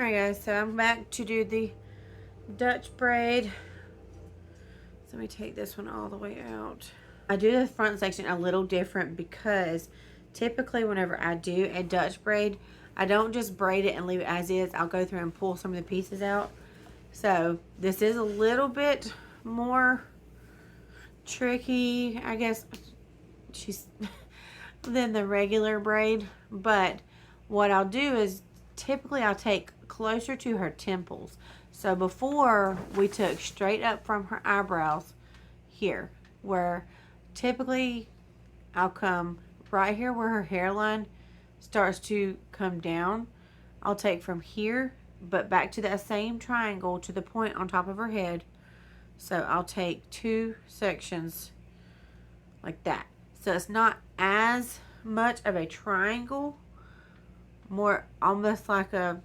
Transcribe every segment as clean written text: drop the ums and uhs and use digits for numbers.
Alright guys, so I'm back to do the Dutch braid. So let me take this one all the way out. I do the front section a little different because typically whenever I do a Dutch braid, I don't just braid it and leave it as is. I'll go through and pull some of the pieces out. So this is a little bit more tricky, I guess, than the regular braid. But what I'll do is typically I'll take closer to her temples. So before we took straight up from her eyebrows here, where typically I'll come right here where her hairline starts to come down. I'll take from here, but back to that same triangle to the point on top of her head. So I'll take 2 sections like that. So it's not as much of a triangle, more almost like a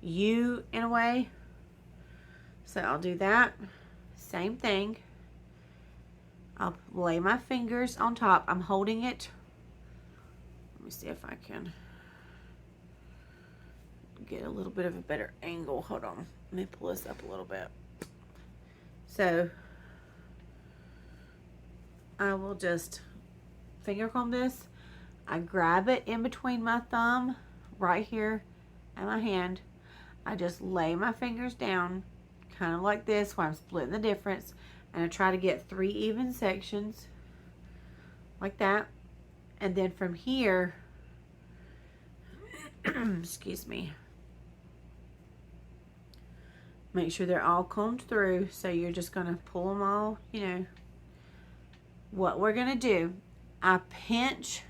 U in a way. So I'll do that. Same thing. I'll lay my fingers on top. I'm holding it. Let me see if I can get a little bit of a better angle. Hold on. Let me pull this up a little bit. So I will just finger comb this. I grab it in between my thumb right here and my hand. I just lay my fingers down kind of like this while I'm splitting the difference, and I try to get 3 even sections like that. And then from here excuse me, make sure they're all combed through. So you're just going to pull them all, you know. What we're going to do, I pinch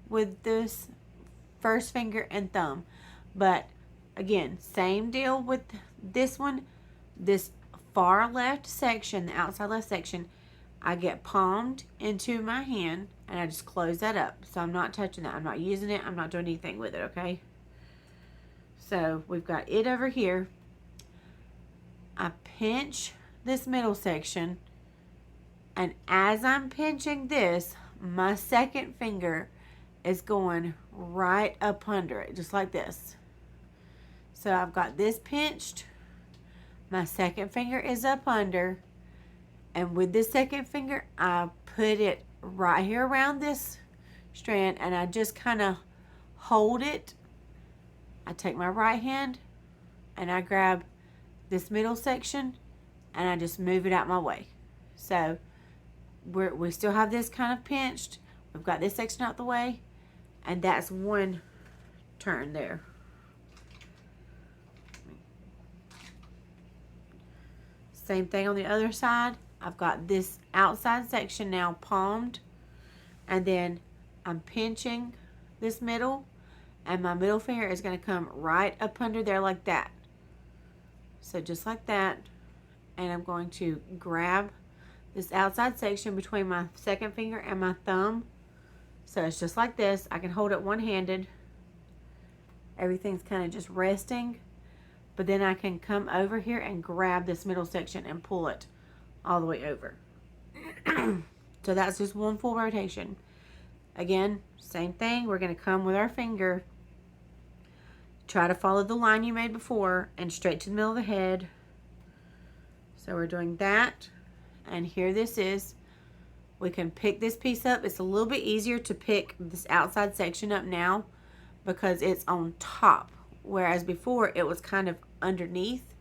with this first finger and thumb. But again, same deal with this one. This far left section, the outside left section, I get palmed into my hand and I just close that up. So I'm not touching that. I'm not using it. I'm not doing anything with it, okay? So we've got it over here. I pinch this middle section, and as I'm pinching this, my second finger is going right up under it, just like this. So I've got this pinched, my second finger is up under, and with this second finger, I put it right here around this strand, and I just kind of hold it. I take my right hand, and I grab this middle section, and I just move it out my way. So we still have this kind of pinched. We've got this section out the way, and that's one turn there. Same thing on the other side. I've got this outside section now palmed, and then I'm pinching this middle, and my middle finger is going to come right up under there like that. So just like that, and I'm going to grab this outside section between my second finger and my thumb. So it's just like this. I can hold it one-handed. Everything's kind of just resting. But then I can come over here and grab this middle section and pull it all the way over. So that's just one full rotation. Again, same thing. We're going to come with our finger. Try to follow the line you made before and straight to the middle of the head. So we're doing that. And here this is. We can pick this piece up. It's a little bit easier to pick this outside section up now because it's on top. Whereas before it was kind of underneath.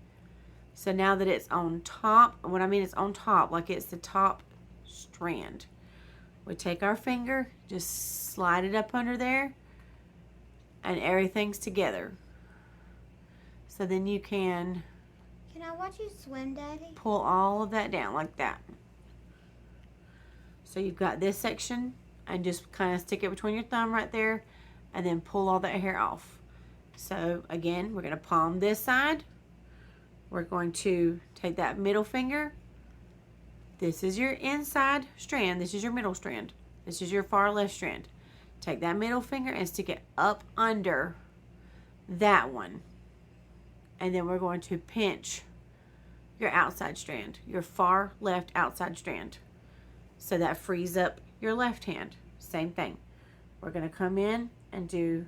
So now that it's on top, what I mean is on top, like it's the top strand. We take our finger, just slide it up under there, and everything's together. So then you can I watch you swim, Daddy? Pull all of that down like that. So you've got this section, and just kind of stick it between your thumb right there, and then pull all that hair off. So again, we're going to palm this side. We're going to take that middle finger. This is your inside strand. This is your middle strand. This is your far left strand. Take that middle finger and stick it up under that one. And then we're going to pinch your outside strand, your far left outside strand. So that frees up your left hand. Same thing. We're going to come in and do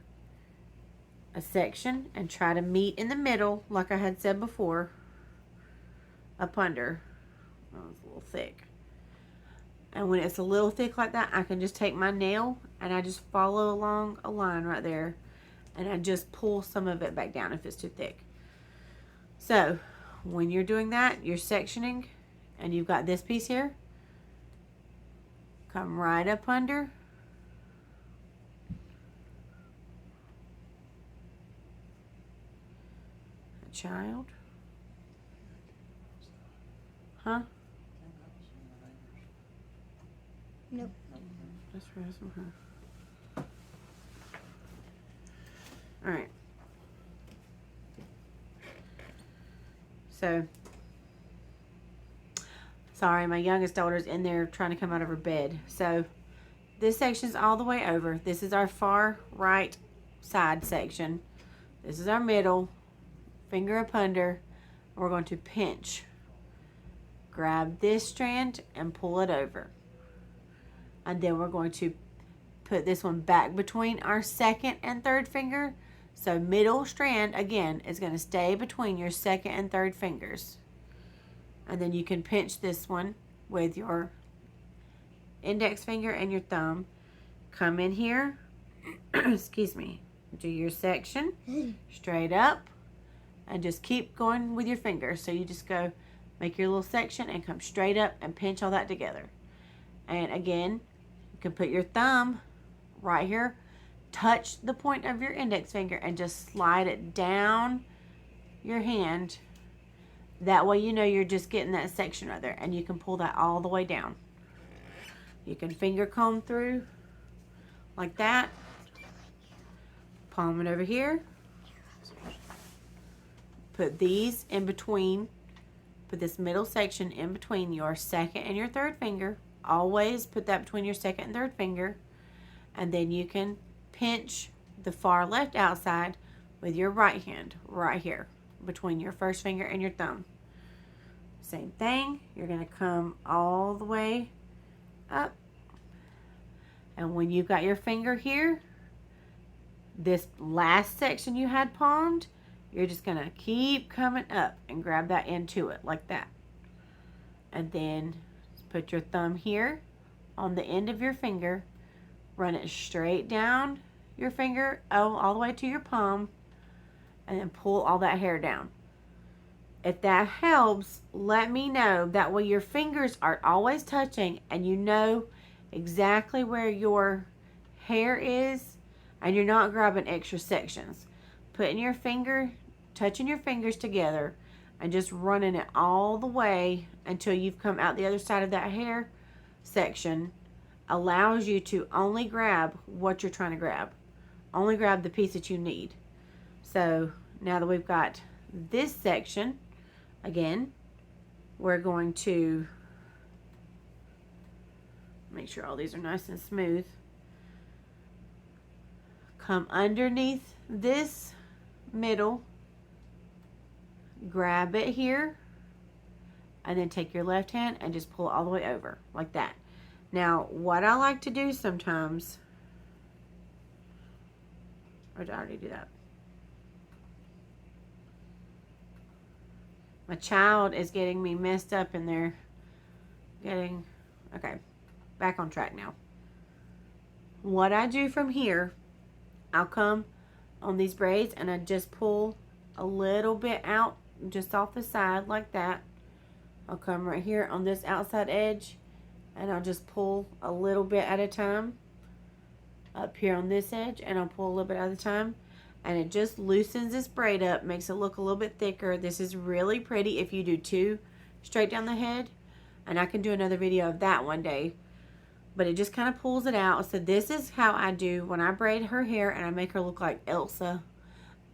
a section and try to meet in the middle, like I had said before, up under. Oh, it's a little thick. And when it's a little thick like that, I can just take my nail and I just follow along a line right there, and I just pull some of it back down if it's too thick. So when you're doing that, you're sectioning, and you've got this piece here, come right up under, a child, huh? Nope. That's from her. All right. So, sorry, my youngest daughter's in there trying to come out of her bed. So, this section's all the way over. This is our far right side section. This is our middle. Finger up under. We're going to pinch. Grab this strand and pull it over. And then we're going to put this one back between our second and third finger. So middle strand, again, is going to stay between your second and third fingers. And then you can pinch this one with your index finger and your thumb. Come in here, excuse me, do your section straight up, and just keep going with your fingers. So you just go make your little section and come straight up and pinch all that together. And again, you can put your thumb right here, touch the point of your index finger, and just slide it down your hand. That way you know you're just getting that section right there, and you can pull that all the way down. You can finger comb through like that. Palm it over here. Put these in between. Put this middle section in between your second and your third finger. Always put that between your second and third finger. And then you can pinch the far left outside with your right hand right here between your first finger and your thumb. Same thing. You're going to come all the way up. And when you've got your finger here, this last section you had palmed, you're just going to keep coming up and grab that into it like that. And then put your thumb here on the end of your finger. Run it straight down your finger all the way to your palm, and then pull all that hair down. If that helps, let me know. That way your fingers are always touching and you know exactly where your hair is, and you're not grabbing extra sections. Putting your finger, touching your fingers together, and just running it all the way until you've come out the other side of that hair section allows you to only grab what you're trying to grab. Only grab the piece that you need. So now that we've got this section, again, we're going to make sure all these are nice and smooth. Come underneath this middle, grab it here, and then take your left hand and just pull it all the way over like that. Now, what I like to do sometimes, or did I already do that? My child is getting me messed up in there. Okay, back on track now. What I do from here, I'll come on these braids and I just pull a little bit out just off the side like that. I'll come right here on this outside edge and I'll just pull a little bit at a time up here on this edge, and I'll pull a little bit at a time, and it just loosens this braid up, makes it look a little bit thicker. This is really pretty if you do two straight down the head, and I can do another video of that one day, but it just kind of pulls it out. So this is how I do when I braid her hair and I make her look like Elsa.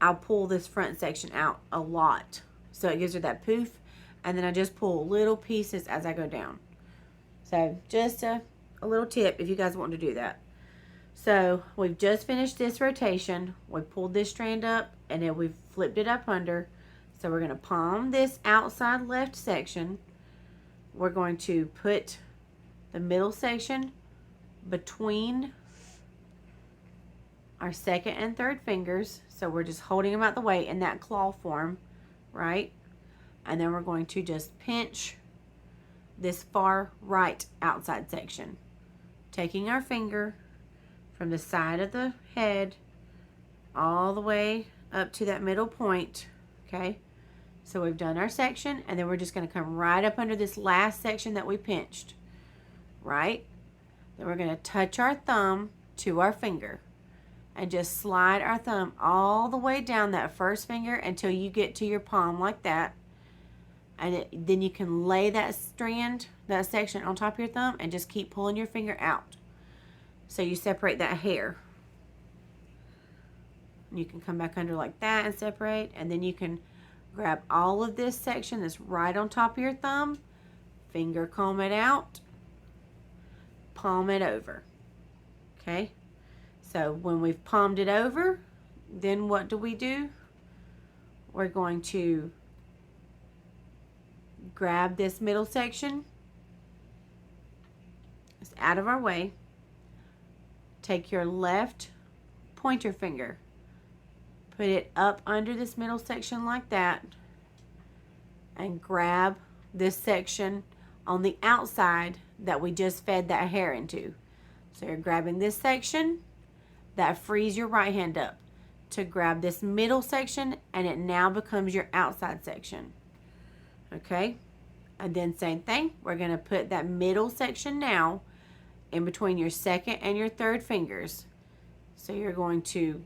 I'll pull this front section out a lot so it gives her that poof, and then I just pull little pieces as I go down. So just a little tip if you guys want to do that. So we've just finished this rotation. We pulled this strand up and then we've flipped it up under. So we're going to palm this outside left section. We're going to put the middle section between our second and third fingers. So we're just holding them out the way in that claw form, right? And then we're going to just pinch this far right outside section. Taking our finger from the side of the head all the way up to that middle point, okay? So we've done our section, and then we're just going to come right up under this last section that we pinched, right? Then we're going to touch our thumb to our finger and just slide our thumb all the way down that first finger until you get to your palm like that. And then you can lay that strand, that section on top of your thumb and just keep pulling your finger out. So you separate that hair. You can come back under like that and separate, and then you can grab all of this section that's right on top of your thumb, finger comb it out, palm it over. Okay, so when we've palmed it over, then what do? We're going to grab this middle section. It's out of our way. Take your left pointer finger, put it up under this middle section like that, and grab this section on the outside that we just fed that hair into. So you're grabbing this section, that frees your right hand up to grab this middle section, and it now becomes your outside section. Okay, and then same thing, we're going to put that middle section now in between your second and your third fingers. So you're going to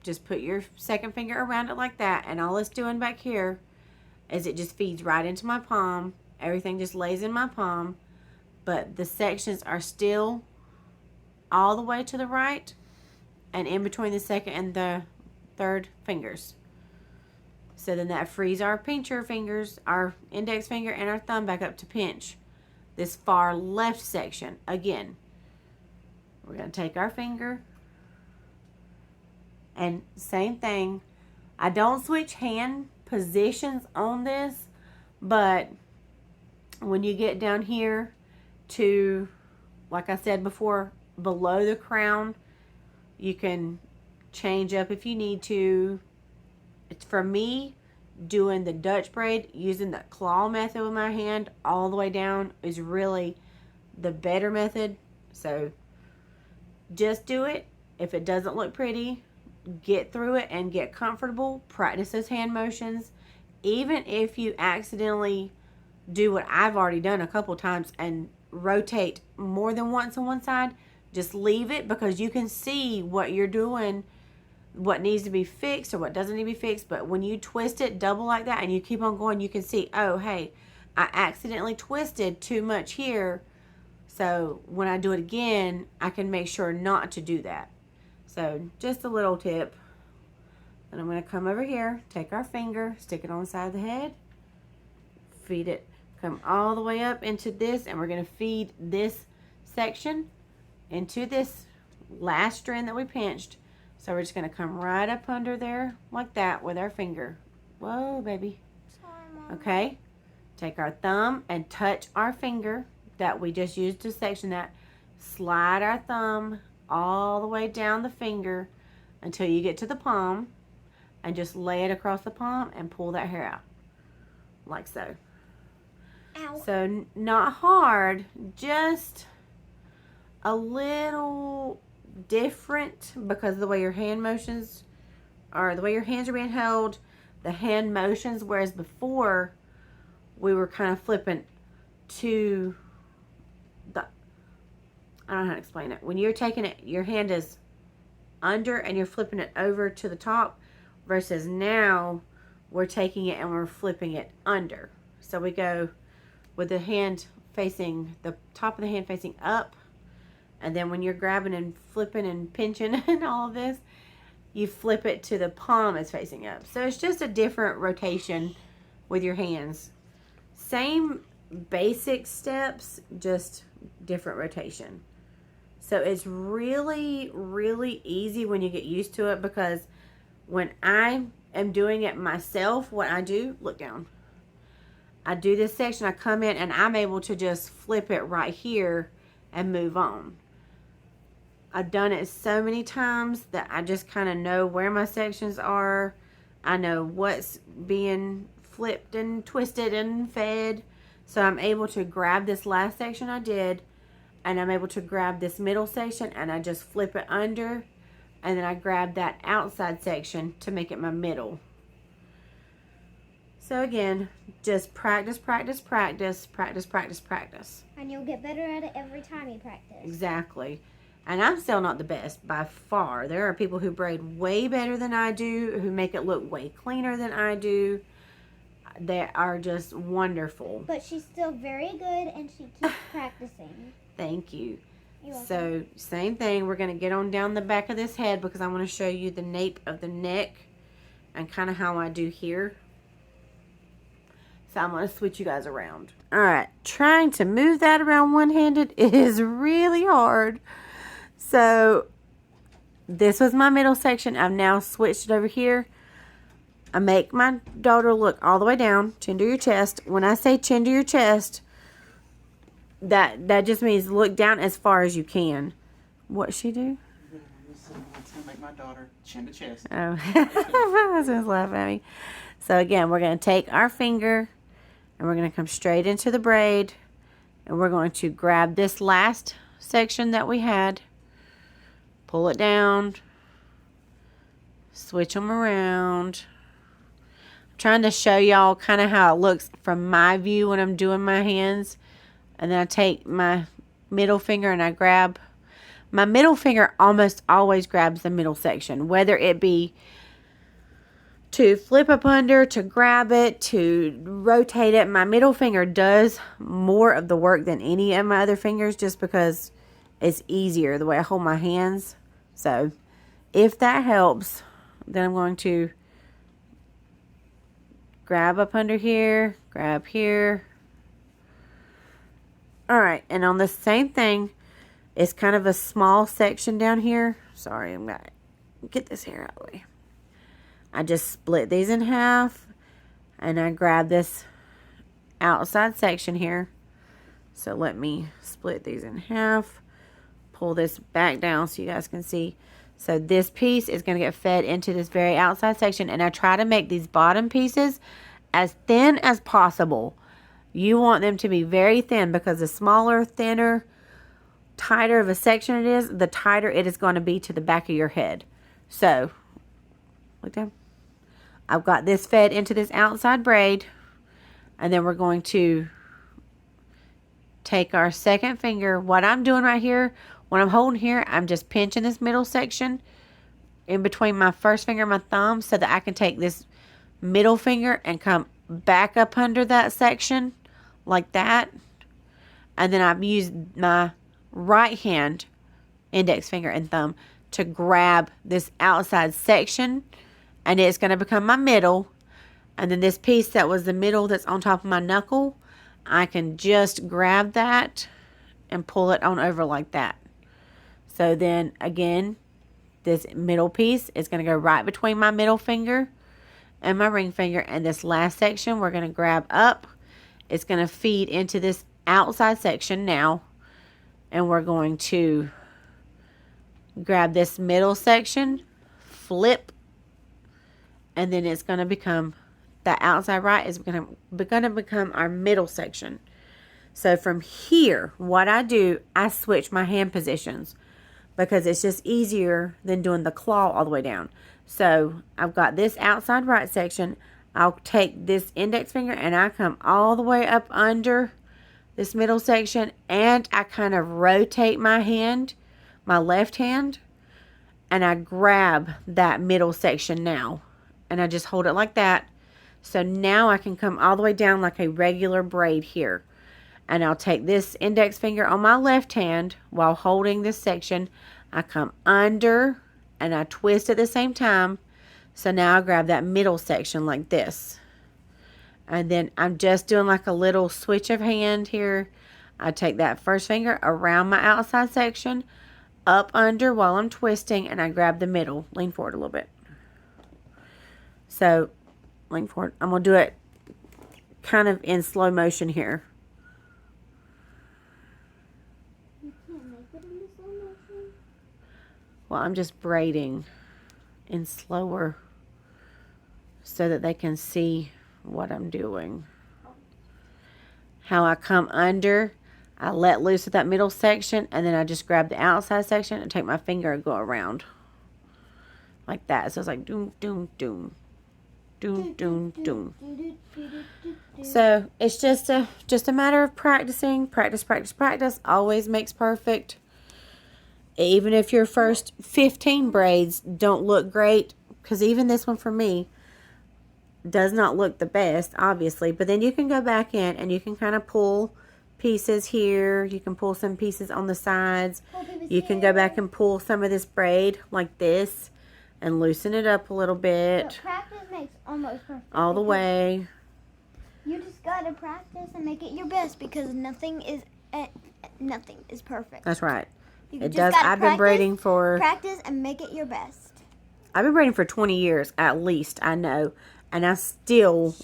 just put your second finger around it like that, and all it's doing back here is it just feeds right into my palm. Everything just lays in my palm, but the sections are still all the way to the right and in between the second and the third fingers. So then that frees our pincher fingers, our index finger and our thumb back up to pinch this far left section. Again, we're going to take our finger and same thing. I don't switch hand positions on this, but when you get down here to, like I said before, below the crown, you can change up if you need to. It's for me, doing the Dutch braid using the claw method with my hand all the way down is really the better method. So just do it. If it doesn't look pretty, get through it and get comfortable. Practice those hand motions. Even if you accidentally do what I've already done a couple times and rotate more than once on one side, just leave it, because you can see what you're doing, what needs to be fixed or what doesn't need to be fixed. But when you twist it double like that and you keep on going, you can see, oh hey, I accidentally twisted too much here, so when I do it again I can make sure not to do that. So just a little tip. And I'm going to come over here, take our finger, stick it on the side of the head, feed it, come all the way up into this, and we're going to feed this section into this last strand that we pinched. So we're just going to come right up under there like that with our finger. Whoa, baby. Sorry, Mom. Okay. Take our thumb and touch our finger that we just used to section that. Slide our thumb all the way down the finger until you get to the palm, and just lay it across the palm and pull that hair out like so. Ow. So not hard, just a little different because of the way your hand motions are, the way your hands are being held, the hand motions, whereas before we were kind of flipping to the, I don't know how to explain it. When you're taking it, your hand is under and you're flipping it over to the top, versus now we're taking it and we're flipping it under. So we go with the hand facing, the top of the hand facing up, and then when you're grabbing and flipping and pinching and all of this, you flip it to the palm is facing up. So it's just a different rotation with your hands. Same basic steps, just different rotation. So it's really, really easy when you get used to it, because when I am doing it myself, what I do, look down. I do this section, I come in and I'm able to just flip it right here and move on. I've done it so many times that I just kind of know where my sections are. I know what's being flipped and twisted and fed. So I'm able to grab this last section I did, and I'm able to grab this middle section and I just flip it under, and then I grab that outside section to make it my middle. So again, just practice, practice, practice, practice, practice, practice. And you'll get better at it every time you practice. Exactly. And I'm still not the best by far. There are people who braid way better than I do, who make it look way cleaner than I do. They are just wonderful. But she's still very good, and she keeps practicing. Thank you. You're welcome. So, same thing. We're going to get on down the back of this head because I want to show you the nape of the neck and kind of how I do here. So, I'm going to switch you guys around. Alright, trying to move that around one-handed is really hard. So, this was my middle section. I've now switched it over here. I make my daughter look all the way down, chin to your chest. When I say chin to your chest, that just means look down as far as you can. What she do? It's gonna make my daughter chin to chest. Oh, my husband's laughing at me. So again, we're going to take our finger and we're going to come straight into the braid, and we're going to grab this last section that we had, pull it down, switch them around. I'm trying to show y'all kind of how it looks from my view when I'm doing my hands. And then I take my middle finger and I grab, my middle finger almost always grabs the middle section, whether it be to flip up under, to grab it, to rotate it. My middle finger does more of the work than any of my other fingers, just because it's easier the way I hold my hands. So if that helps, then I'm going to grab up under here, grab here. Alright, and on the same thing, it's kind of a small section down here. Sorry, I'm going to get this hair out of the way. I just split these in half, and I grab this outside section here. So let me split these in half, pull this back down so you guys can see. So this piece is going to get fed into this very outside section, and I try to make these bottom pieces as thin as possible. You want them to be very thin, because the smaller, thinner, tighter of a section it is, the tighter it is going to be to the back of your head. So, look down. I've got this fed into this outside braid, and then we're going to take our second finger. What I'm doing right here, when I'm holding here, I'm just pinching this middle section in between my first finger and my thumb, so that I can take this middle finger and come back up under that section like that. And then I've used my right hand, index finger and thumb, to grab this outside section, and it's going to become my middle. And then this piece that was the middle that's on top of my knuckle, I can just grab that and pull it on over like that. So then again, this middle piece is going to go right between my middle finger and my ring finger, and this last section we're going to grab up. It's going to feed into this outside section now, and we're going to grab this middle section, flip, and then it's going to become, that outside right is going to become our middle section. So from here, what I do, I switch my hand positions, because it's just easier than doing the claw all the way down. So I've got this outside right section. I'll take this index finger and I come all the way up under this middle section, and I kind of rotate my hand, my left hand, and I grab that middle section now, and I just hold it like that. So now I can come all the way down like a regular braid here, and I'll take this index finger on my left hand while holding this section. I come under and I twist at the same time. So now I grab that middle section like this. And then I'm just doing like a little switch of hand here. I take that first finger around my outside section, up under while I'm twisting, and I grab the middle. Lean forward a little bit. So, lean forward. I'm going to do it kind of in slow motion here. You can't make it in slow motion. Well, I'm just braiding in slower so that they can see what I'm doing. How I come under, I let loose at that middle section, and then I just grab the outside section and take my finger and go around. Like that. So it's like doom, doom, doom. Doom, doom, doom. So it's just a matter of practicing. Practice, practice, practice. Always makes perfect. Even if your first 15 braids don't look great, because even this one for me does not look the best, obviously. But then you can go back in and you can kind of pull pieces here. You can pull some pieces on the sides. You can go back and pull some of this braid like this and loosen it up a little bit. But practice makes almost perfect. All the way. You just gotta practice and make it your best because nothing is perfect. That's right. You It just does. gotta I've been braiding for... practice and make it your best. I've been braiding for 20 years at least, I know. And I still...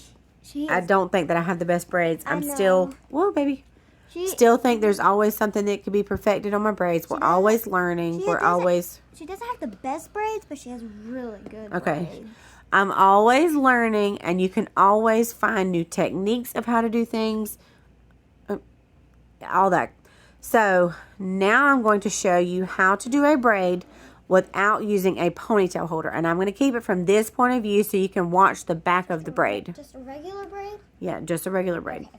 I don't think that I have the best braids. I'm still... Whoa, baby. Still think there's always something that could be perfected on my braids. We're always learning. We're always... She doesn't have the best braids, but she has really good braids. I'm always learning, and you can always find new techniques of how to do things. All that. So, now I'm going to show you how to do a braid without using a ponytail holder. And I'm going to keep it from this point of view so you can watch the back of the braid. Just a regular braid? Yeah, just a regular braid. Okay.